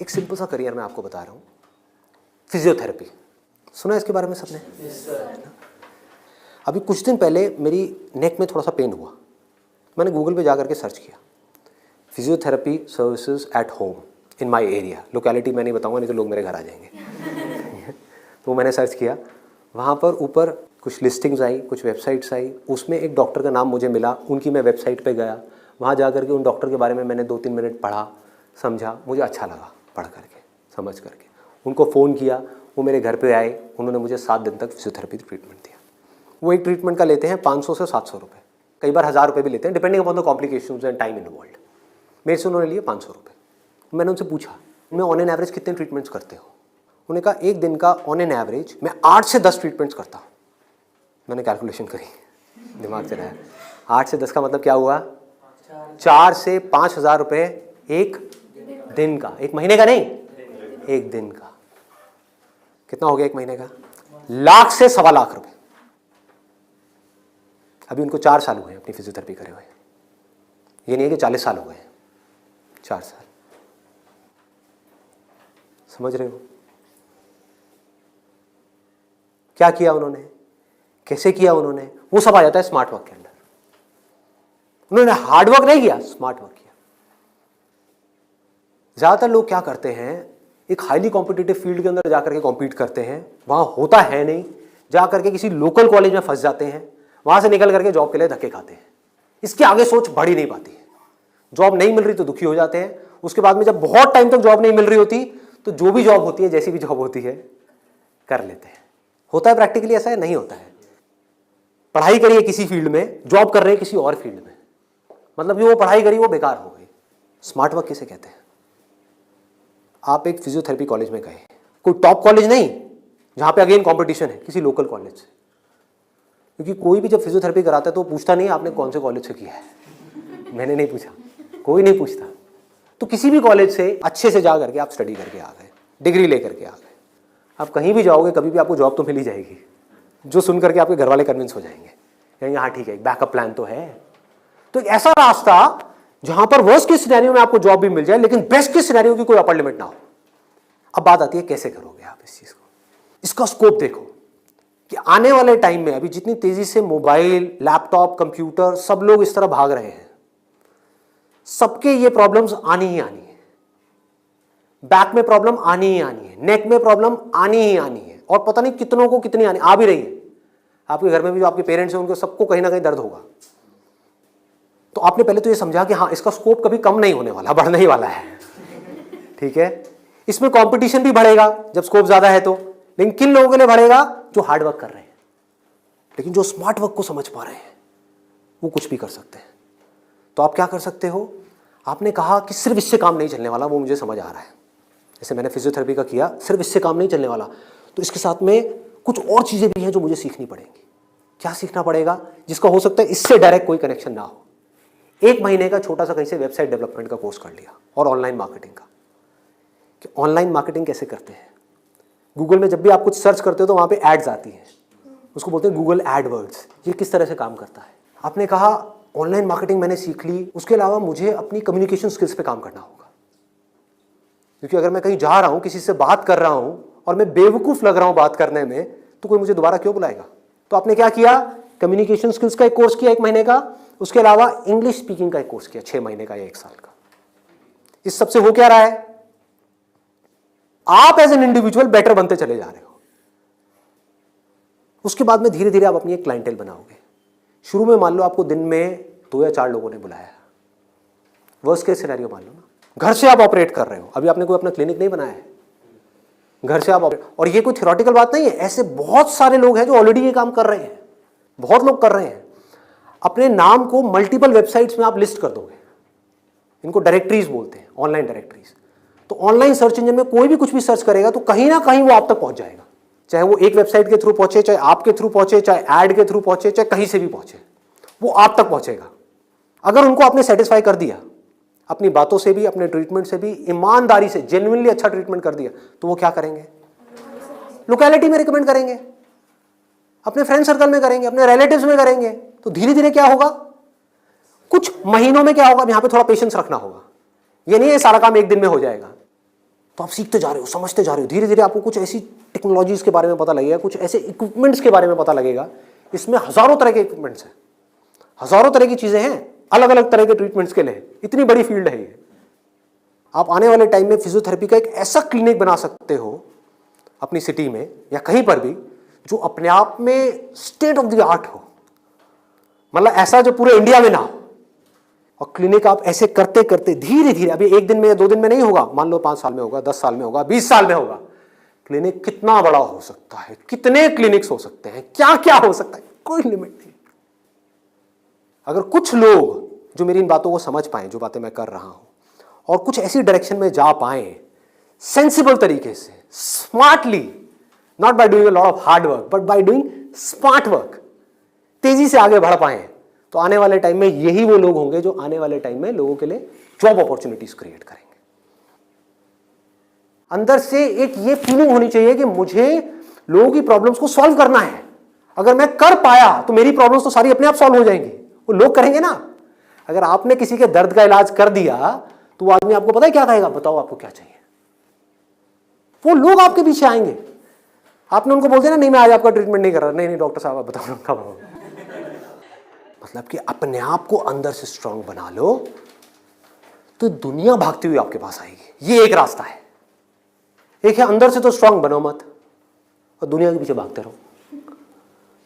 एक सिंपल सा करियर मैं आपको बता रहा हूँ, फिजियोथेरेपी। सुना है इसके बारे में सबने? अभी कुछ दिन पहले मेरी नेक में थोड़ा सा पेन हुआ, मैंने गूगल पे जा करके सर्च किया physiotherapy services at home in my area. Locality मैं नहीं बताऊंगा, नहीं तो लोग मेरे घर आ जाएंगे। तो मैंने सर्च किया, वहाँ पर ऊपर कुछ लिस्टिंग्स आई, कुछ वेबसाइट्स आई, उसमें एक डॉक्टर का नाम मुझे मिला, उनकी मैं वेबसाइट पे गया, वहाँ जा करके उन डॉक्टर के बारे में मैंने 2-3 मिनट पढ़ा, समझा, मुझे अच्छा लगा पढ़ करके, समझ करके। उनको फ़ोन किया, वो मेरे घर पे आए, उन्होंने मुझे 7 दिन तक फिजियोथेरेपी ट्रीटमेंट दिया। वो एक ट्रीटमेंट का लेते हैं 500 से 700 रुपये, कई बार 1000 रुपये भी लेते हैं, depending upon the complications and time involved. मेरे से उन्होंने लिए 500 रुपये। मैंने उनसे पूछा, मैं ऑन एन एवरेज कितने ट्रीटमेंट्स करते हो? उन्होंने कहा एक दिन का ऑन एन एवरेज मैं 8 से 10 ट्रीटमेंट्स करता हूँ। मैंने कैलकुलेशन करी, दिमाग चलाया, 8 से 10 का मतलब क्या हुआ? 4 से 5,000 रुपये एक दिन का, एक महीने का नहीं, एक दिन का। कितना हो गया एक महीने का? लाख से 1.25 लाख रुपए। अभी उनको 4 साल हुए अपनी फिजियोथेरेपी करे हुए, ये नहीं है कि 40 साल हो गए, 4 साल। समझ रहे हो क्या किया उन्होंने, कैसे किया उन्होंने? वो सब आ जाता है स्मार्ट वर्क के अंदर। उन्होंने हार्ड वर्क नहीं किया, स्मार्ट वर्क किया। ज्यादातर लोग क्या करते हैं, एक हाईली कॉम्पिटिटिव फील्ड के अंदर जाकर के कॉम्पीट करते हैं, वहां होता है नहीं, जाकर के किसी लोकल कॉलेज में फंस जाते हैं, वहां से निकल करके जॉब के लिए धक्के खाते हैं। इसके आगे सोच बढ़ ही नहीं पाती है। जॉब नहीं मिल रही तो दुखी हो जाते हैं, उसके बाद में जब बहुत टाइम तक जॉब नहीं मिल रही होती तो जो भी जॉब होती है, जैसी भी जॉब होती है, कर लेते हैं। होता है प्रैक्टिकली ऐसा है? नहीं होता है। पढ़ाई करिए किसी फील्ड में, जॉब कर रहे हैं किसी और फील्ड में, मतलब कि वो पढ़ाई करी वो बेकार हो गई। स्मार्ट वर्क किसे कहते हैं? आप एक फिजियोथेरेपी कॉलेज में गए, कोई टॉप कॉलेज नहीं जहां पे अगेन कंपटीशन है, किसी लोकल कॉलेज से। क्योंकि कोई भी जब फिजियोथेरेपी कराता है तो पूछता नहीं आपने कौन से कॉलेज से किया है। मैंने नहीं पूछा, कोई नहीं पूछता। तो किसी भी कॉलेज से अच्छे से जा करके आप स्टडी करके आ गए, डिग्री लेकर के आ गए, आप कहीं भी जाओगे कभी भी आपको जॉब तो मिल ही जाएगी, जो सुन करके आपके घर वाले कन्विंस हो जाएंगे, कहेंगे हाँ ठीक है, एक बैकअप प्लान तो है। तो एक ऐसा रास्ता जहां पर वर्स्ट के सिनेरियो में आपको जॉब भी मिल जाए, लेकिन बेस्ट के सिनेरियो की कोई अपर लिमिट ना हो। अब बात आती है कैसे करोगे आप इस चीज को। इसका स्कोप देखो कि आने वाले टाइम में अभी जितनी तेजी से मोबाइल, लैपटॉप, कंप्यूटर, सब लोग इस तरह भाग रहे हैं, सबके ये प्रॉब्लम्स आनी ही आनी है। बैक में प्रॉब्लम आनी ही आनी है, नेक में प्रॉब्लम आनी ही आनी है, और पता नहीं कितनों को कितनी आनी आ भी रही है। आपके घर में भी जो आपके पेरेंट्स हैं उनको सबको कहीं ना कहीं दर्द होगा। तो आपने पहले तो ये समझा कि हाँ इसका स्कोप कभी कम नहीं होने वाला, बढ़ने ही वाला है। ठीक है, इसमें कंपटीशन भी बढ़ेगा जब स्कोप ज्यादा है तो, लेकिन किन लोगों के लिए बढ़ेगा? जो हार्ड वर्क कर रहे हैं। लेकिन जो स्मार्ट वर्क को समझ पा रहे हैं वो कुछ भी कर सकते हैं। तो आप क्या कर सकते हो? आपने कहा कि सिर्फ इससे काम नहीं चलने वाला, वो मुझे समझ आ रहा है। जैसे मैंने फिजियोथेरेपी का किया, सिर्फ इससे काम नहीं चलने वाला, तो इसके साथ में कुछ और चीजें भी हैं जो मुझे सीखनी पड़ेंगी। क्या सीखना पड़ेगा? जिसका हो सकता है इससे डायरेक्ट कोई कनेक्शन ना हो। 1 महीने का छोटा सा कहीं से वेबसाइट डेवलपमेंट का कोर्स कर लिया, और ऑनलाइन मार्केटिंग का, कि ऑनलाइन मार्केटिंग कैसे करते हैं। गूगल में जब भी आप कुछ सर्च करते हो तो वहां पे एड्स आती हैं, उसको बोलते हैं गूगल एडवर्ड्स। ये किस तरह से काम करता है? आपने कहा ऑनलाइन मार्केटिंग मैंने सीख ली, उसके अलावा मुझे अपनी कम्युनिकेशन स्किल्स पे काम करना होगा। क्योंकि अगर मैं कहीं जा रहा हूं, किसी से बात कर रहा हूं और मैं बेवकूफ लग रहा हूं बात करने में, तो कोई मुझे दोबारा क्यों बुलाएगा? तो आपने क्या किया? कम्युनिकेशन स्किल्स का एक कोर्स किया 1 महीने का, उसके अलावा इंग्लिश स्पीकिंग का एक कोर्स किया 6 महीने का या 1 साल का। इस सबसे हो क्या रहा है? आप एज एन इंडिविजुअल बेटर बनते चले जा रहे हो। उसके बाद में धीरे धीरे आप अपनी एक क्लाइंटेल बनाओगे। शुरू में मान लो आपको दिन में 2 या 4 लोगों ने बुलाया, वर्स्ट केस सिनेरियो मान लो ना, घर से आप ऑपरेट कर रहे हो, अभी आपने कोई अपना क्लिनिक नहीं बनाया है, घर से आप ऑपरेट, और ये कोई थ्योरेटिकल बात नहीं है, ऐसे बहुत सारे लोग हैं जो ऑलरेडी ये काम कर रहे हैं, बहुत लोग कर रहे हैं। अपने नाम को मल्टीपल वेबसाइट्स में आप लिस्ट कर दोगे, इनको डायरेक्टरीज बोलते हैं, ऑनलाइन डायरेक्टरीज। तो ऑनलाइन सर्च इंजन में कोई भी कुछ भी सर्च करेगा तो कहीं ना कहीं वो आप तक पहुंच जाएगा, चाहे वो एक वेबसाइट के थ्रू पहुंचे, चाहे आपके थ्रू पहुंचे, चाहे ऐड के थ्रू पहुंचे, चाहे कहीं से भी पहुंचे, वो आप तक पहुंचेगा। अगर उनको आपने सेटिस्फाई कर दिया, अपनी बातों से भी, अपने ट्रीटमेंट से भी, ईमानदारी से, जेन्युइनली अच्छा ट्रीटमेंट कर दिया, तो वो क्या करेंगे? लोकेलिटी में रिकमेंड करेंगे, अपने फ्रेंड सर्कल में करेंगे, अपने रिलेटिव्स में करेंगे। तो धीरे धीरे क्या होगा? कुछ महीनों में क्या होगा? यहां पे थोड़ा पेशेंस रखना होगा। ये नहीं है सारा काम एक दिन में हो जाएगा, तो आप सीखते जा रहे हो, समझते जा रहे हो, धीरे धीरे आपको कुछ ऐसी टेक्नोलॉजीज के बारे में पता लगेगा, कुछ ऐसे इक्विपमेंट्स के बारे में पता लगेगा। इसमें हजारों तरह के इक्विपमेंट्स हैं, हजारों तरह की चीजें हैं, अलग अलग तरह के ट्रीटमेंट्स के लिए। इतनी बड़ी फील्ड है ये। आप आने वाले टाइम में फिजियोथेरेपी का एक ऐसा क्लिनिक बना सकते हो अपनी सिटी में या कहीं पर भी, जो अपने आप में स्टेट ऑफ द आर्ट हो, मतलब ऐसा जो पूरे इंडिया में ना हो। और क्लिनिक आप ऐसे करते करते धीरे धीरे, अभी 1 दिन में या 2 दिन में नहीं होगा, मान लो 5 साल में होगा, 10 साल में होगा, 20 साल में होगा। क्लिनिक कितना बड़ा हो सकता है, कितने क्लिनिक्स हो सकते हैं, क्या क्या हो सकता है, कोई लिमिट नहीं। अगर कुछ लोग जो मेरी इन बातों को समझ पाए, जो बातें मैं कर रहा हूं, और कुछ ऐसी डायरेक्शन में जा पाए सेंसिबल तरीके से, smartly, not by doing a lot of hard work but by doing smart work, तेजी से आगे बढ़ पाए, तो आने वाले टाइम में यही वो लोग होंगे जो आने वाले टाइम में लोगों के लिए जॉब अपॉर्चुनिटीज क्रिएट करेंगे। अंदर से एक ये फीलिंग होनी चाहिए कि मुझे लोगों की प्रॉब्लम्स को सॉल्व करना है। अगर मैं कर पाया तो मेरी प्रॉब्लम्स तो सारी अपने आप सॉल्व हो जाएंगी, वो लोग करेंगे ना। अगर आपने किसी के दर्द का इलाज कर दिया तो वो आदमी आपको पता है क्या कहेगा, बताओ आपको क्या चाहिए। वो लोग आपके पीछे आएंगे। आपने उनको बोल दिया ना, नहीं मैं आज आपका ट्रीटमेंट नहीं कर रहा, नहीं नहीं डॉक्टर साहब आप बताओ कब। मतलब कि अपने आप को अंदर से स्ट्रांग बना लो तो दुनिया भागती हुई आपके पास आएगी। ये एक रास्ता है। एक है अंदर से तो स्ट्रांग बनो मत और दुनिया के पीछे भागते रहो।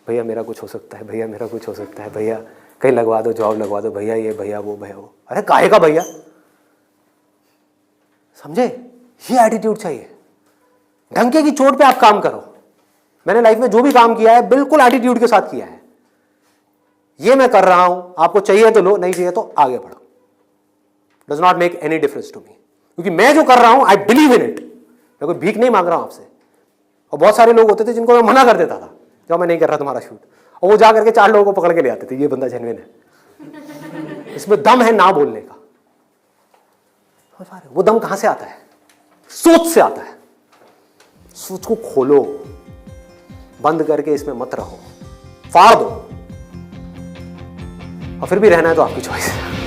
भैया मेरा कुछ हो सकता है, भैया मेरा कुछ हो सकता है, भैया कहीं लगवा दो, जॉब लगवा दो, भैया ये भैया वो भैया वो। अरे काहे का भैया, समझे? ये एटीट्यूड चाहिए। ढंके की चोट पे आप काम करो। मैंने लाइफ में जो भी काम किया है बिल्कुल एटीट्यूड के साथ किया है। ये मैं कर रहा हूं, आपको चाहिए तो लो, नहीं चाहिए तो आगे बढ़ो। Does not make any difference to me, क्योंकि मैं जो कर रहा हूं आई बिलीव इन इट। मैं कोई भीख नहीं मांग रहा हूं आपसे। और बहुत सारे लोग होते थे जिनको मैं मना कर देता था, जब मैं नहीं कर रहा तुम्हारा शूट, और वो जा करके 4 लोगों को पकड़ के ले आते थे, ये बंदा जेन्युइन है, इसमें दम है ना बोलने का। वो दम कहां से आता है? सोच से आता है। सोच को खोलो, बंद करके इसमें मत रहो, फाड़ दो। और फिर भी रहना है तो आपकी चॉइस है।